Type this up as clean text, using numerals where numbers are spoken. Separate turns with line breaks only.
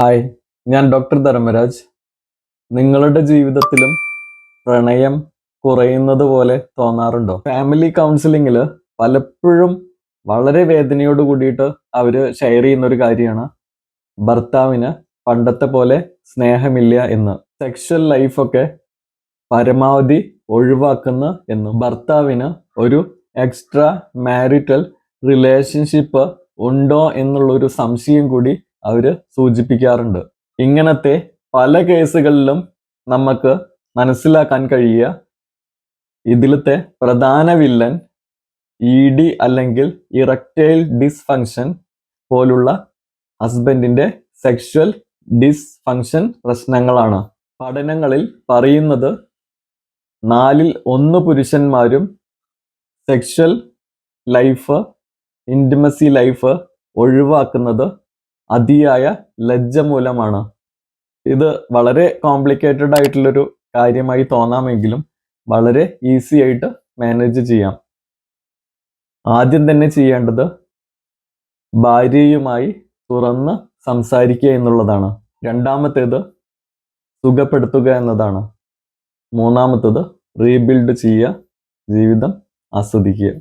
Hi, ഞാൻ doctor Dharmaraj. നിങ്ങളുടെ ജീവിതത്തിലും പ്രണയം കുറയുന്നത് പോലെ തോന്നാറുണ്ടോ? ഫാമിലി കൗൺസിലിങ്ങിൽ പലപ്പോഴും വളരെ വേദനയോട് കൂടിയിട്ട് അവർ ഷെയർ ചെയ്യുന്ന ഒരു കാര്യമാണ് ഭർത്താവിന് പണ്ടത്തെ പോലെ സ്നേഹമില്ല എന്ന്. സെക്ഷൽ ലൈഫൊക്കെ പരമാവധി ഒഴിവാക്കുന്ന എന്നും. ഭർത്താവിന് ഒരു എക്സ്ട്രാ മാരിറ്റൽ റിലേഷൻഷിപ്പ് ഉണ്ടോ എന്നുള്ളൊരു സംശയം കൂടി അവർ സൂചിപ്പിക്കാറുണ്ട്. ഇങ്ങനത്തെ പല കേസുകളിലും നമുക്ക് മനസ്സിലാക്കാൻ കഴിയുക ഇതിലത്തെ പ്രധാന വില്ലൻ ED അല്ലെങ്കിൽ ഇറക്റ്റൈൽ ഡിസ്ഫങ്ഷൻ പോലുള്ള ഹസ്ബൻഡിന്റെ സെക്ഷൽ ഡിസ്ഫങ്ഷൻ പ്രശ്നങ്ങളാണ്. പഠനങ്ങളിൽ പറയുന്നത് 1/4 പുരുഷന്മാരും സെക്ഷൽ ലൈഫ്, ഇൻറ്റിമസി ലൈഫ് ഒഴിവാക്കുന്നത് അതിയായ ലജ്ജ മൂലമാണ്. ഇത് വളരെ കോംപ്ലിക്കേറ്റഡ് ആയിട്ടുള്ളൊരു കാര്യമായി തോന്നാമെങ്കിലും വളരെ ഈസി ആയിട്ട് മാനേജ് ചെയ്യാം. ആദ്യം തന്നെ ചെയ്യേണ്ടത് ഭാര്യയുമായി തുറന്ന് സംസാരിക്കുക എന്നുള്ളതാണ്. രണ്ടാമത്തേത് സുഖപ്പെടുത്തുക എന്നതാണ്. മൂന്നാമത്തേത് റീബിൽഡ് ചെയ്യുക, ജീവിതം ആസ്വദിക്കുക.